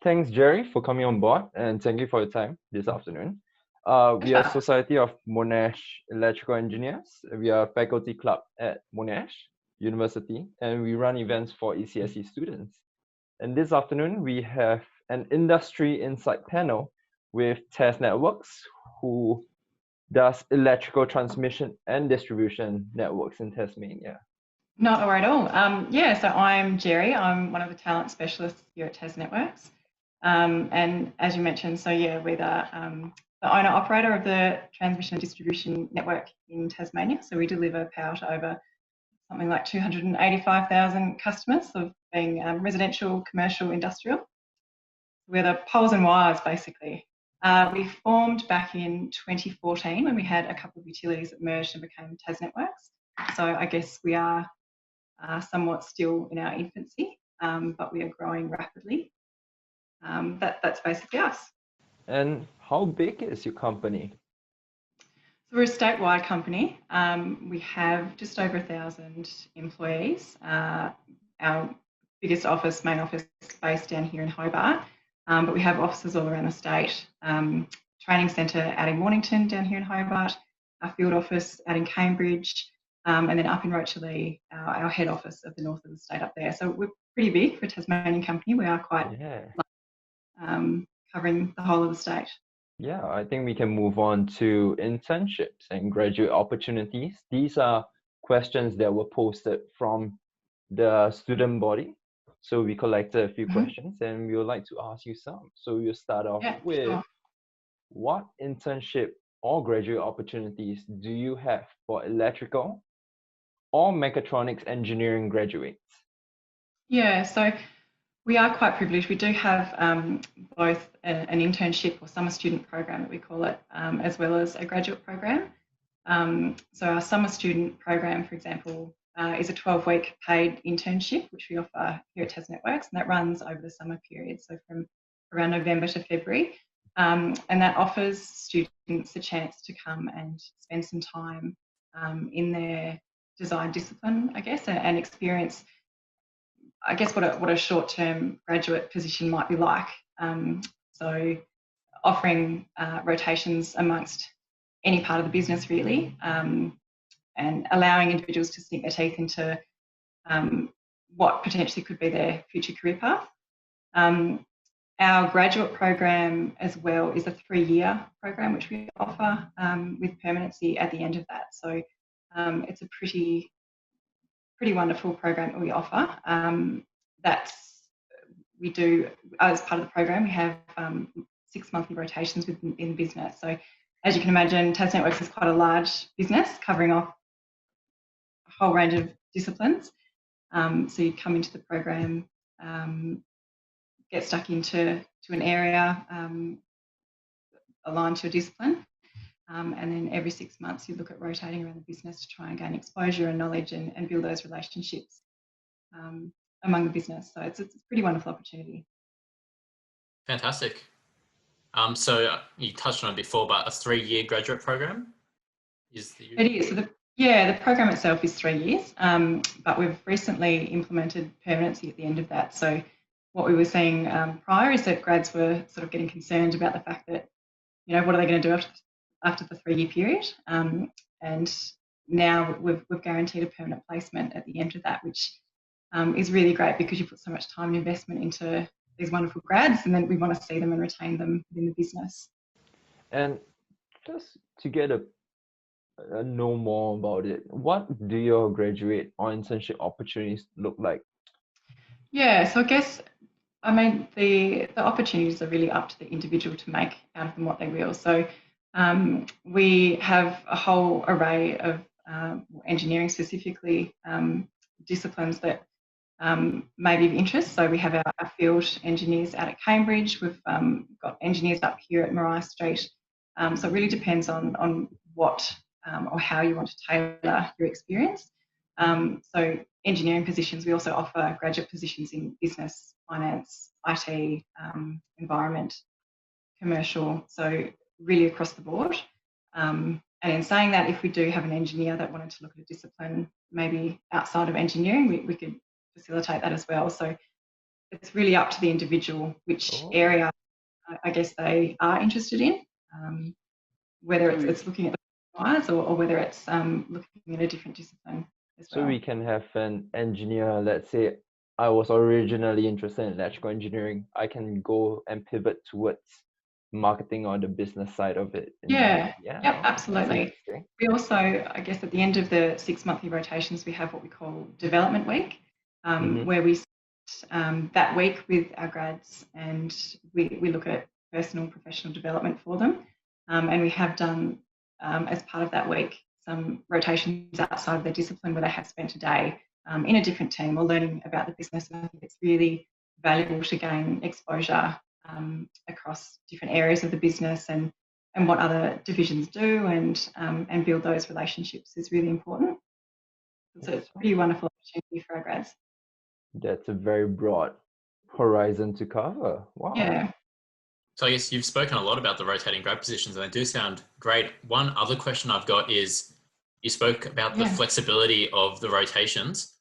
Thanks, Gerri, for coming on board, and thank you for your time this afternoon. We are Society of Monash Electrical Engineers. We are a faculty club at Monash University, and we run events for ECSE students. And this afternoon, we have an industry insight panel with TasNetworks, who does electrical transmission and distribution networks in Tasmania. Not a worry at all. So I'm Gerri. I'm one of the talent specialists here at TasNetworks. And as you mentioned, we're the owner-operator of the transmission and distribution network in Tasmania. So we deliver power to over something like 285,000 customers, of being residential, commercial, industrial. We're the poles and wires, basically. We formed back in 2014 when we had a couple of utilities that merged and became TasNetworks. So I guess we are somewhat still in our infancy, but we are growing rapidly. That's basically us. And how big is your company? So we're a statewide company. We have just over 1,000 employees. Our biggest main office, is based down here in Hobart, but we have offices all around the state. Training centre out in Mornington, down here in Hobart, our field office out in Cambridge, and then up in Rochelle, our head office of the north of the state up there. So we're pretty big for a Tasmanian company. We are quite covering the whole of the state. Yeah, I think we can move on to internships and graduate opportunities. These are questions that were posted from the student body. So we collected a few questions and we would like to ask you some. So we'll start off with what internship or graduate opportunities do you have for electrical or mechatronics engineering graduates? Yeah, so we are quite privileged. We do have both an internship or summer student program that we call it, as well as a graduate program. So our summer student program, for example, is a 12-week paid internship, which we offer here at TasNetworks, and that runs over the summer period, so from around November to February. And that offers students a chance to come and spend some time in their design discipline, I guess, and experience, I guess, what a short-term graduate position might be like. So offering rotations amongst any part of the business, really, and allowing individuals to sink their teeth into what potentially could be their future career path. Our graduate program as well is a 3-year program which we offer with permanency at the end of that. So it's a pretty wonderful program that we offer. We do, as part of the program, we have 6 monthly rotations within the business. So as you can imagine, TasNetworks is quite a large business covering off a whole range of disciplines. So you come into the program, get stuck into an area aligned to a discipline, and then every 6 months you look at rotating around the business to try and gain exposure and knowledge and build those relationships among the business. So it's a pretty wonderful opportunity. Fantastic. So you touched on it before, but a 3-year graduate program? It is. So the program itself is 3 years, but we've recently implemented permanency at the end of that. So what we were seeing prior is that grads were sort of getting concerned about the fact that, what are they going to do after the 3-year period? And now we've guaranteed a permanent placement at the end of that, which is really great because you put so much time and investment into these wonderful grads, and then we want to see them and retain them within the business. And just to get know more about it, what do your graduate or internship opportunities look like? Yeah, so I guess, the opportunities are really up to the individual to make out of them what they will. So we have a whole array of engineering specifically disciplines that may be of interest. So we have our field engineers out at Cambridge. We've got engineers up here at Maria Street. So it really depends on what or how you want to tailor your experience. So engineering positions, we also offer graduate positions in business, finance, IT, environment, commercial, so really across the board. And in saying that, if we do have an engineer that wanted to look at a discipline maybe outside of engineering, we could facilitate that as well. So it's really up to the individual which area I guess they are interested in, whether it's looking at the wires or whether it's looking at a different discipline as well. So we can have an engineer, let's say I was originally interested in electrical engineering, I can go and pivot towards marketing or the business side of it. Yeah, yeah, yep, absolutely. That's we also, I guess at the end of the 6 monthly rotations, we have what we call development week, where we that week with our grads and we look at personal professional development for them, and we have done as part of that week some rotations outside of their discipline where they have spent a day in a different team or learning about the business. And I think it's really valuable to gain exposure across different areas of the business and what other divisions do, and build those relationships is really important. So it's a pretty wonderful opportunity for our grads. That's a very broad horizon to cover. Wow. Yeah. So I guess you've spoken a lot about the rotating grad positions, and they do sound great. One other question I've got is, you spoke about the flexibility of the rotations.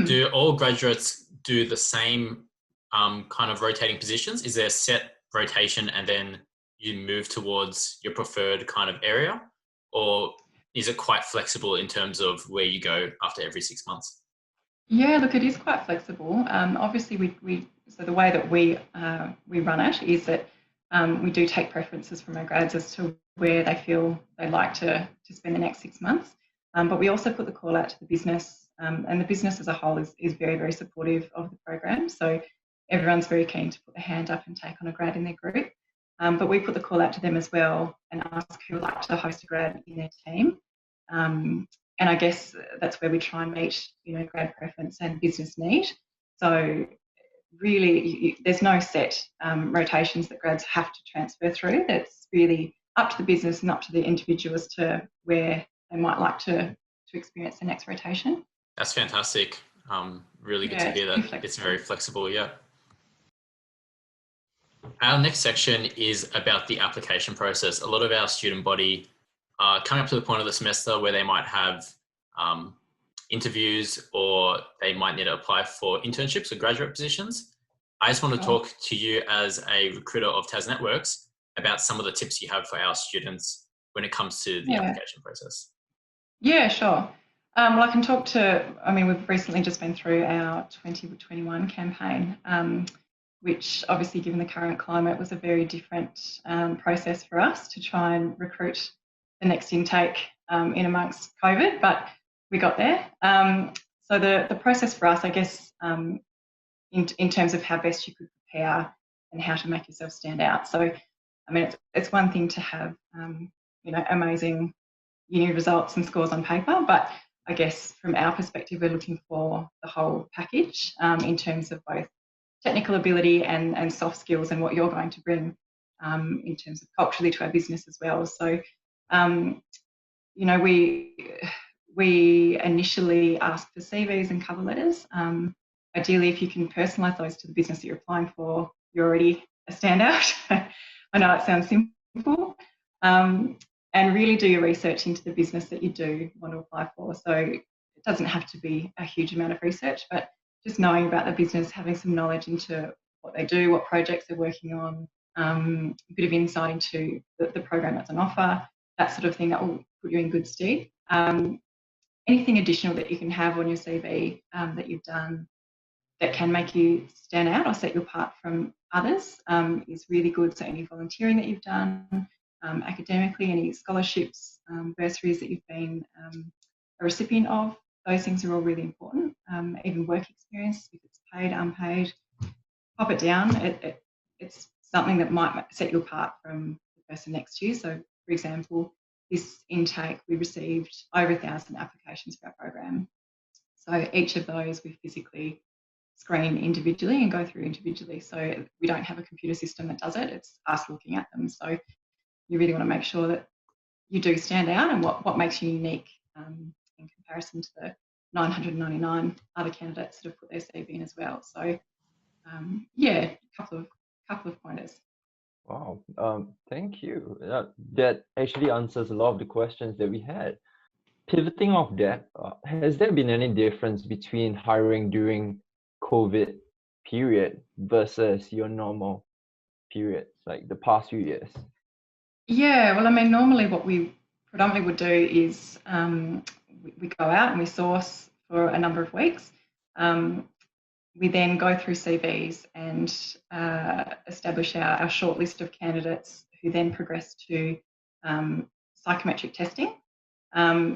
Do all graduates do the same kind of rotating positions? Is there a set rotation and then you move towards your preferred kind of area? Or is it quite flexible in terms of where you go after every 6 months? Yeah, look, it is quite flexible. Obviously, so the way that we run it is that we do take preferences from our grads as to where they feel they'd like to spend the next 6 months. But we also put the call out to the business, and the business as a whole is very, very supportive of the program. So everyone's very keen to put their hand up and take on a grad in their group. But we put the call out to them as well and ask who would like to host a grad in their team. And I guess that's where we try and meet, grad preference and business need. So really, there's no set rotations that grads have to transfer through. It's really up to the business and up to the individual as to where they might like to experience the next rotation. That's fantastic. Really good to hear that. It's very flexible, yeah. Our next section is about the application process. A lot of our student body are coming up to the point of the semester where they might have interviews, or they might need to apply for internships or graduate positions. I just want to talk to you as a recruiter of TasNetworks about some of the tips you have for our students when it comes to the application process. Yeah, sure. Well, I can talk to, we've recently just been through our 2021 campaign, which obviously, given the current climate, was a very different process for us to try and recruit the next intake in amongst COVID, but we got there. So the process for us, I guess, in terms of how best you could prepare and how to make yourself stand out. So, it's one thing to have, amazing uni results and scores on paper, but I guess from our perspective, we're looking for the whole package in terms of both technical ability and soft skills and what you're going to bring in terms of culturally to our business as well. So, we initially ask for CVs and cover letters. Ideally, if you can personalise those to the business that you're applying for, you're already a standout. I know it sounds simple. And really do your research into the business that you do want to apply for. So it doesn't have to be a huge amount of research, but just knowing about the business, having some knowledge into what they do, what projects they're working on, a bit of insight into the program that's on offer, that sort of thing, that will put you in good stead. Anything additional that you can have on your CV that you've done that can make you stand out or set you apart from others is really good. So any volunteering that you've done, academically, any scholarships, bursaries that you've been a recipient of, those things are all really important. Even work experience, if it's paid, unpaid, pop it down. It's something that might set you apart from the person next to you. So, for example, this intake, we received over 1,000 applications for our program. So each of those we physically screen individually and go through individually. So we don't have a computer system that does it. It's us looking at them. So you really want to make sure that you do stand out and what makes you unique in comparison to the 999 other candidates that have put their CV in as well. So a couple of pointers. Wow, thank you. That actually answers a lot of the questions that we had. Pivoting off that, has there been any difference between hiring during COVID period versus your normal periods, like the past few years? Yeah, well, I mean, normally what we predominantly would do is we go out and we source for a number of weeks. We then go through CVs and establish our short list of candidates who then progress to psychometric testing.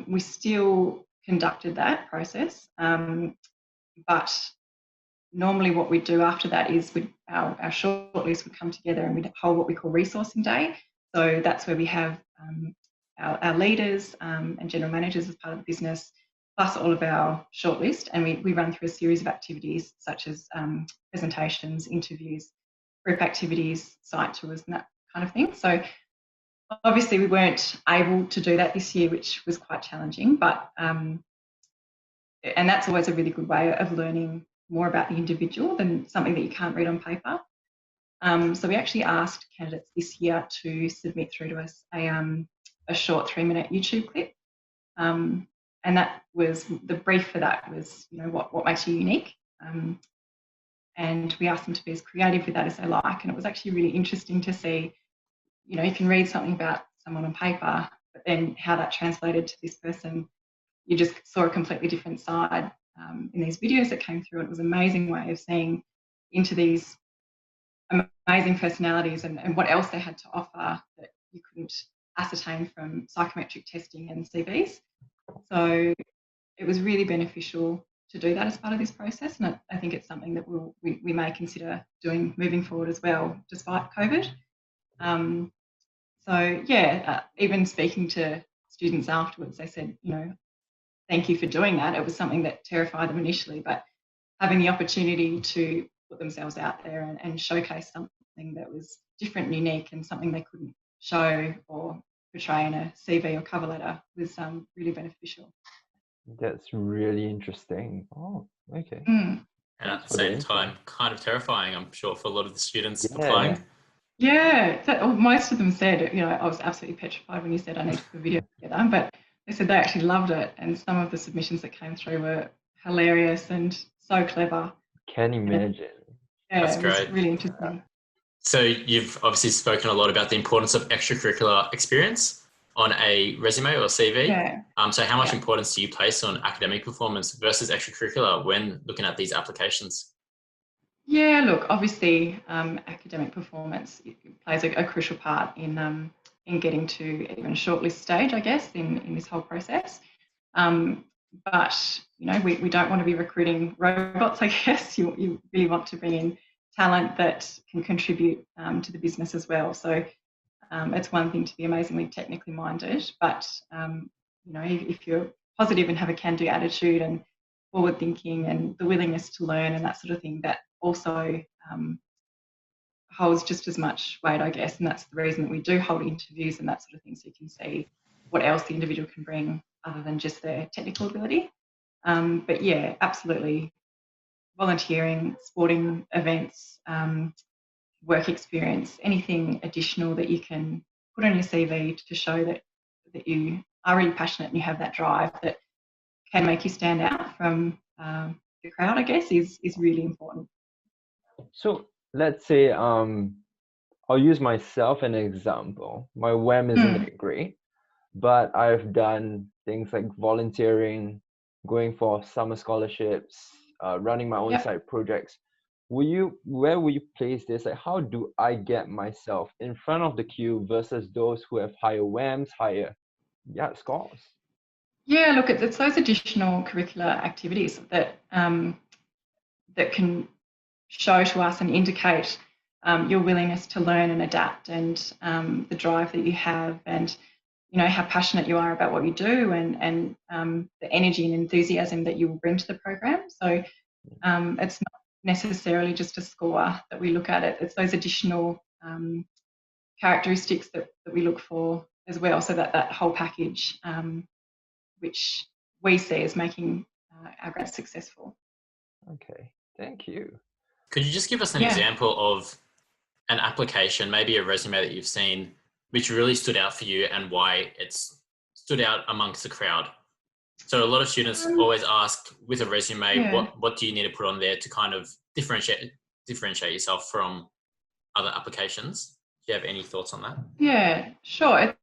We still conducted that process, but normally what we do after that is our shortlist would come together and we'd hold what we call resourcing day. So that's where we have our leaders and general managers as part of the business, plus all of our shortlist, and we run through a series of activities such as presentations, interviews, group activities, site tours, and that kind of thing. So obviously we weren't able to do that this year, which was quite challenging, but and that's always a really good way of learning more about the individual than something that you can't read on paper. So we actually asked candidates this year to submit through to us a short 3-minute YouTube clip. And that was, the brief for that was, what makes you unique? And we asked them to be as creative with that as they like. And it was actually really interesting to see, you can read something about someone on paper, but then how that translated to this person, you just saw a completely different side in these videos that came through. And it was an amazing way of seeing into these amazing personalities and what else they had to offer that you couldn't ascertain from psychometric testing and CVs. So it was really beneficial to do that as part of this process, and I think it's something that we may consider doing moving forward as well, despite COVID. So yeah, even speaking to students afterwards, they said, thank you for doing that. It was something that terrified them initially, but having the opportunity to put themselves out there and showcase something that was different and unique and something they couldn't show or portray in a CV or cover letter was really beneficial. That's really interesting. Oh, okay. And at the same time, kind of terrifying, I'm sure, for a lot of the students applying. Yeah, most of them said, I was absolutely petrified when you said I need to put a video together, but they said they actually loved it, and some of the submissions that came through were hilarious and so clever. Can imagine. Yeah, that's great. It was really interesting. So you've obviously spoken a lot about the importance of extracurricular experience on a resume or CV. Yeah. So how much importance do you place on academic performance versus extracurricular when looking at these applications? Yeah, look, obviously academic performance plays a crucial part in getting to even a shortlist stage, I guess, in this whole process. But, we don't want to be recruiting robots, I guess. You really want to bring in talent that can contribute to the business as well. So it's one thing to be amazingly technically minded, but, if you're positive and have a can-do attitude and forward thinking and the willingness to learn and that sort of thing, that also holds just as much weight, I guess. And that's the reason that we do hold interviews and that sort of thing, so you can see what else the individual can bring other than just their technical ability. But yeah, absolutely. Volunteering, sporting events, work experience, anything additional that you can put on your CV to show that you are really passionate and you have that drive that can make you stand out from the crowd, I guess, is really important. So let's say I'll use myself as an example. My WAM isn't that great, but I've done things like volunteering, going for summer scholarships, running my own side projects. Where will you place this? Like, how do I get myself in front of the queue versus those who have higher WAMs, higher scores? Yeah, look, it's those additional curricular activities that that can show to us and indicate your willingness to learn and adapt, and the drive that you have, and how passionate you are about what you do, and the energy and enthusiasm that you will bring to the program. So it's not necessarily just a score that we look at. It's those additional characteristics that we look for as well, so that whole package, which we see as making our grads successful. Okay, thank you. Could you just give us an example of an application, maybe a resume that you've seen, which really stood out for you and why it's stood out amongst the crowd? So a lot of students always ask with a resume, what do you need to put on there to kind of differentiate differentiate yourself from other applications? Do you have any thoughts on that? Yeah, sure.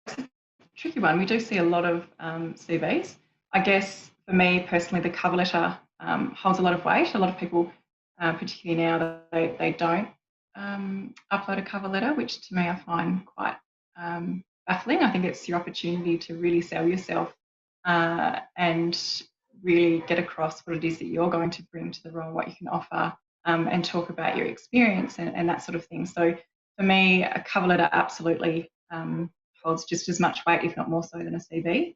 It's a tricky one. We do see a lot of CVs. I guess for me personally, the cover letter holds a lot of weight. A lot of people, particularly now, they don't upload a cover letter, which to me I find quite baffling. I think it's your opportunity to really sell yourself and really get across what it is that you're going to bring to the role, what you can offer, and talk about your experience and that sort of thing. So for me, a cover letter absolutely holds just as much weight, if not more so, than a CV.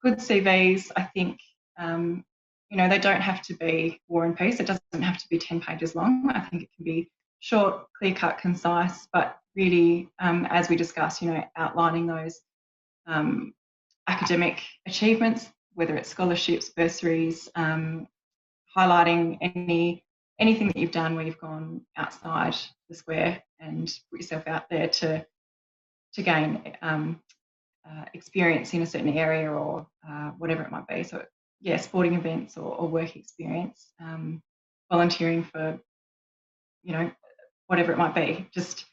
Good CVs, I think, they don't have to be War and Peace. It doesn't have to be 10 pages long. I think it can be short, clear-cut, concise, but really, as we discussed, outlining those academic achievements, whether it's scholarships, bursaries, highlighting anything that you've done where you've gone outside the square and put yourself out there to gain experience in a certain area or whatever it might be. So yeah, sporting events or work experience, volunteering for, whatever it might be, just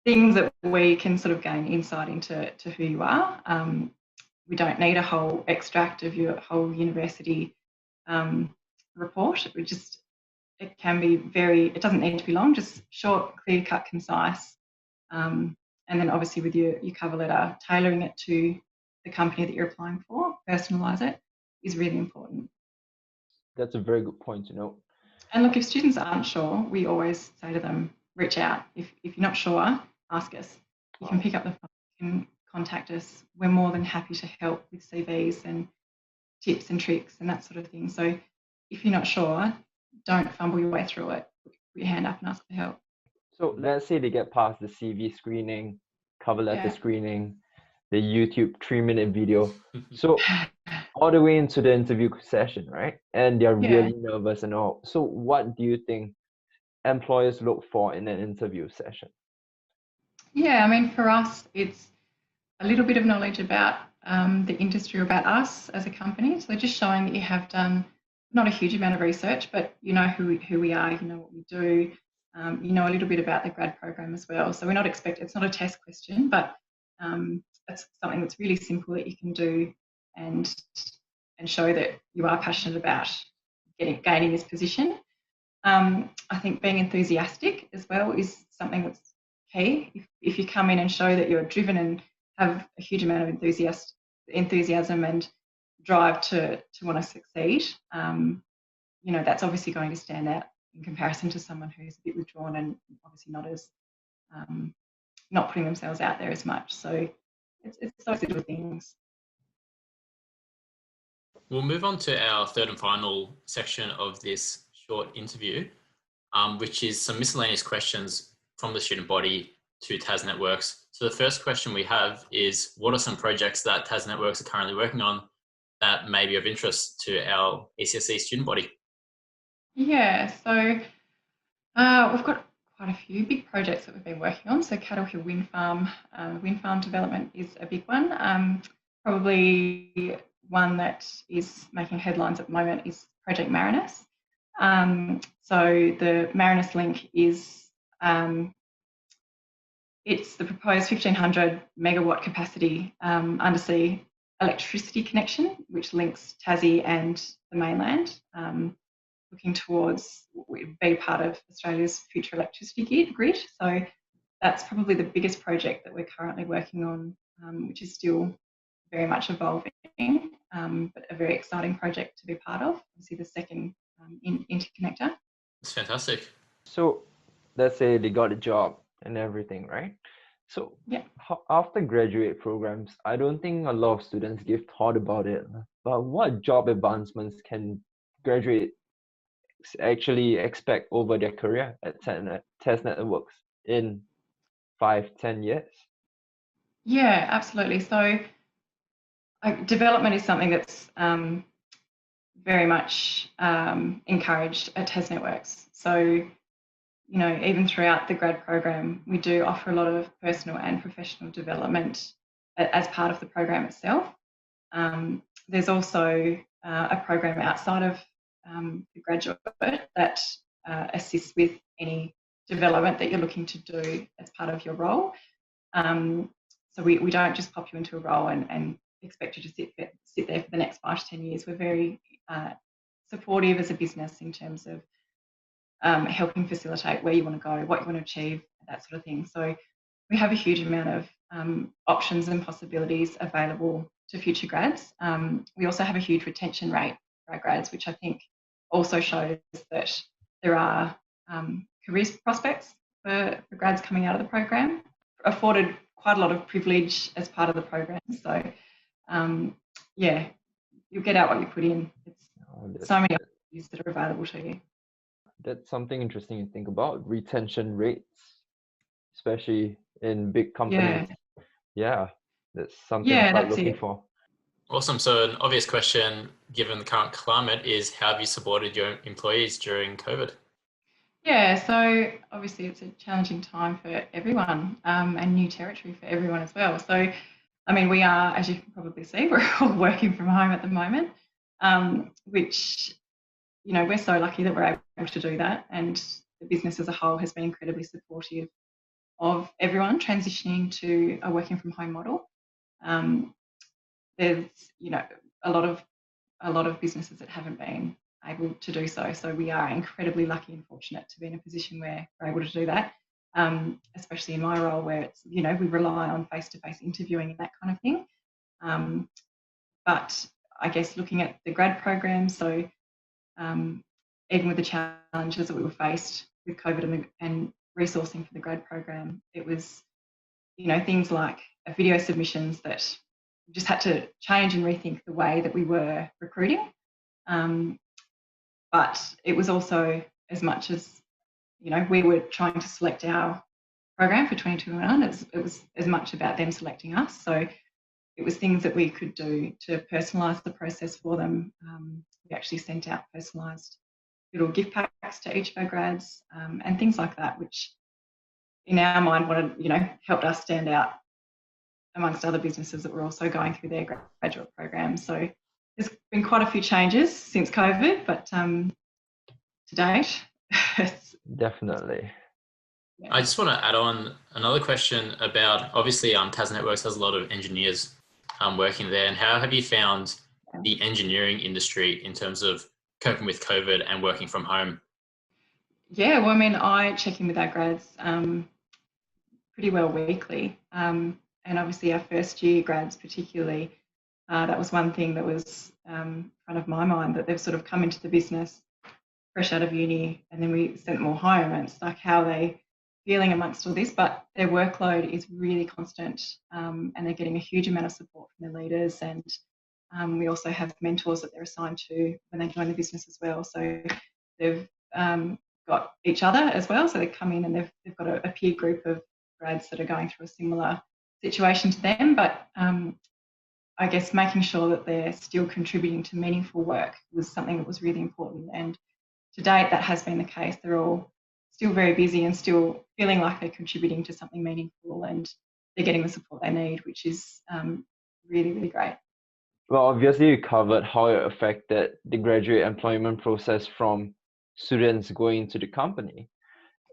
things that we can sort of gain insight into who you are. We don't need a whole extract of your whole university report. It can be it doesn't need to be long, just short, clear cut, concise. And then obviously with your cover letter, tailoring it to the company that you're applying for, personalise it, is really important. That's a very good point to note. And look, if students aren't sure, we always say to them, reach out. If you're not sure, ask us. You can pick up the phone, you can contact us. We're more than happy to help with CVs and tips and tricks and that sort of thing. So if you're not sure, don't fumble your way through it. Put your hand up and ask for help. So let's say they get past the CV screening, cover letter screening, the YouTube 3-minute video. So all the way into the interview session, right? And they're really nervous and all. So what do you think employers look for in an interview session? Yeah, I mean, for us, it's a little bit of knowledge about the industry, about us as a company. So just showing that you have done not a huge amount of research, but you know who we are, you know what we do, you know a little bit about the grad program as well. So we're not it's not a test question, but it's something that's really simple that you can do and show that you are passionate about gaining this position. I think being enthusiastic as well is something that's key. If you come in and show that you're driven and have a huge amount of enthusiasm and drive to want to succeed, that's obviously going to stand out in comparison to someone who's a bit withdrawn and obviously not putting themselves out there as much. So it's those little things. We'll move on to our third and final section of this short interview, which is some miscellaneous questions from the student body to TasNetworks. So the first question we have is, what are some projects that TasNetworks are currently working on that may be of interest to our ECSE student body? Yeah, so we've got quite a few big projects that we've been working on. So Cattle Hill Wind Farm development is a big one. Probably one that is making headlines at the moment is Project Marinus. So the Marinus link is it's the proposed 1,500 megawatt capacity undersea electricity connection, which links Tassie and the mainland, looking towards what would be part of Australia's future electricity grid. So that's probably the biggest project that we're currently working on, which is still very much evolving, but a very exciting project to be part of. Obviously the second interconnector. It's fantastic. So let's say they got a job and everything, right? So after graduate programs, I don't think a lot of students give thought about it. But what job advancements can graduates actually expect over their career at TasNetworks in 5-10 years? Yeah, absolutely. So development is something that's very much encouraged at TasNetworks. So, even throughout the grad program, we do offer a lot of personal and professional development as part of the program itself. There's also a program outside of the graduate that assist with any development that you're looking to do as part of your role. So we don't just pop you into a role and expect you to sit there for the next 5 to 10 years. We're very supportive as a business in terms of helping facilitate where you want to go, what you want to achieve, that sort of thing. So we have a huge amount of options and possibilities available to future grads. We also have a huge retention rate for our grads, which I think also shows that there are career prospects for grads coming out of the program, afforded quite a lot of privilege as part of the program. So yeah, you'll get out what you put in. It's so many opportunities that are available to you. That's something interesting to think about, retention rates, especially in big companies. Yeah, that's something I'm quite looking for. Awesome. So an obvious question, given the current climate, is how have you supported your employees during COVID? Yeah, so obviously it's a challenging time for everyone and new territory for everyone as well. So, I mean, we are, as you can probably see, we're all working from home at the moment, which, you know, we're so lucky that we're able to do that. And the business as a whole has been incredibly supportive of everyone transitioning to a working from home model. There's, you know, a lot of businesses that haven't been able to do so. So we are incredibly lucky and fortunate to be in a position where we're able to do that, especially in my role where it's, you know, we rely on face-to-face interviewing and that kind of thing. But I guess looking at the grad program, so even with the challenges that we were faced with COVID and resourcing for the grad program, it was, you know, things like video submissions that we just had to change and rethink the way that we were recruiting. But it was also as much as, you know, we were trying to select our program for 22 and on, it was as much about them selecting us. So it was things that we could do to personalise the process for them. We actually sent out personalised little gift packs to each of our grads and things like that, which in our mind helped us stand out amongst other businesses that were also going through their graduate program. So there's been quite a few changes since COVID, but to date, definitely. Yeah. I just want to add on another question about, obviously, TasNetworks has a lot of engineers working there, and how have you found the engineering industry in terms of coping with COVID and working from home? Yeah, well, I mean, I check in with our grads pretty well weekly, and obviously our first year grads particularly, that was one thing that was front of my mind, that they've sort of come into the business fresh out of uni, and then we sent them all home, and it's like, how are they feeling amongst all this? But their workload is really constant, and they're getting a huge amount of support from their leaders, and we also have mentors that they're assigned to when they join the business as well. So they've got each other as well. So they come in and they've got a peer group of grads that are going through a similar situation to them. But I guess making sure that they're still contributing to meaningful work was something that was really important. And to date, that has been the case. They're all still very busy and still feeling like they're contributing to something meaningful, and they're getting the support they need, which is really, really great. Well, obviously you covered how it affected the graduate employment process from students going to the company.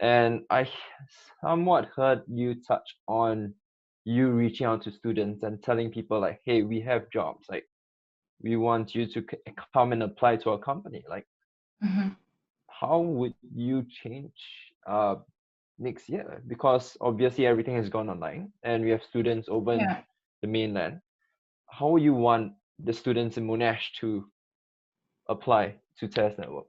And I somewhat heard you touch on you reaching out to students and telling people like, hey, we have jobs. Like, we want you to come and apply to our company. Like, how would you change next year? Because obviously everything has gone online and we have students over in the mainland. How would you want the students in Monash to apply to TasNetworks?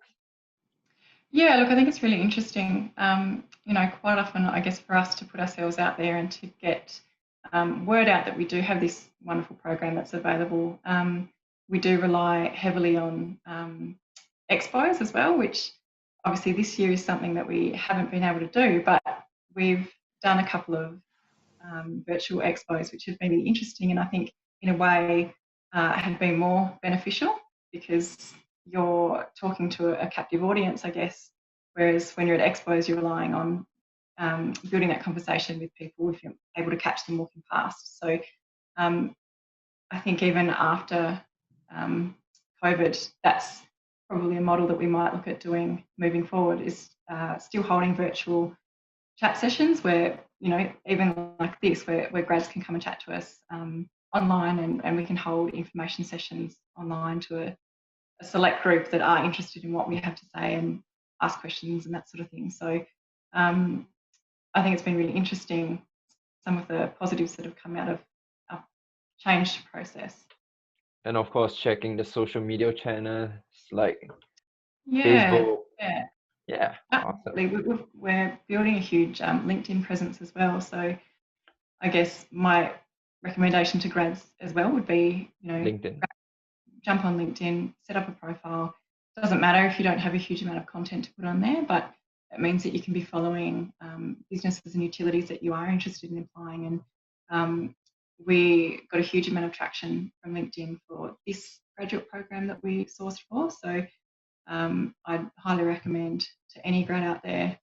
Yeah, look, I think it's really interesting. You know, quite often, I guess, for us to put ourselves out there and to get word out that we do have this wonderful program that's available, we do rely heavily on expos as well, which obviously this year is something that we haven't been able to do, but we've done a couple of virtual expos, which have been really interesting, and I think in a way have been more beneficial because you're talking to a captive audience, I guess, whereas when you're at expos, you're relying on building that conversation with people if you're able to catch them walking past. So I think even after COVID, that's probably a model that we might look at doing moving forward is still holding virtual chat sessions where, you know, even like this, where grads can come and chat to us online, and we can hold information sessions online to a select group that are interested in what we have to say and ask questions and that sort of thing. So I think it's been really interesting, some of the positives that have come out of our change process. And of course, checking the social media channels like Yeah, Facebook. Yeah, absolutely. awesome. We're building a huge LinkedIn presence as well. So I guess my recommendation to grads as well would be, you know, LinkedIn. jump on LinkedIn, set up a profile. It doesn't matter if you don't have a huge amount of content to put on there, but it means that you can be following businesses and utilities that you are interested in applying. And we got a huge amount of traction from LinkedIn for this graduate program that we sourced for. So I'd highly recommend to any grad out there.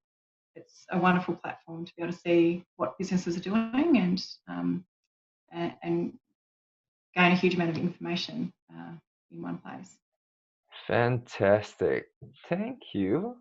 It's a wonderful platform to be able to see what businesses are doing and gain a huge amount of information in one place. Fantastic. Thank you.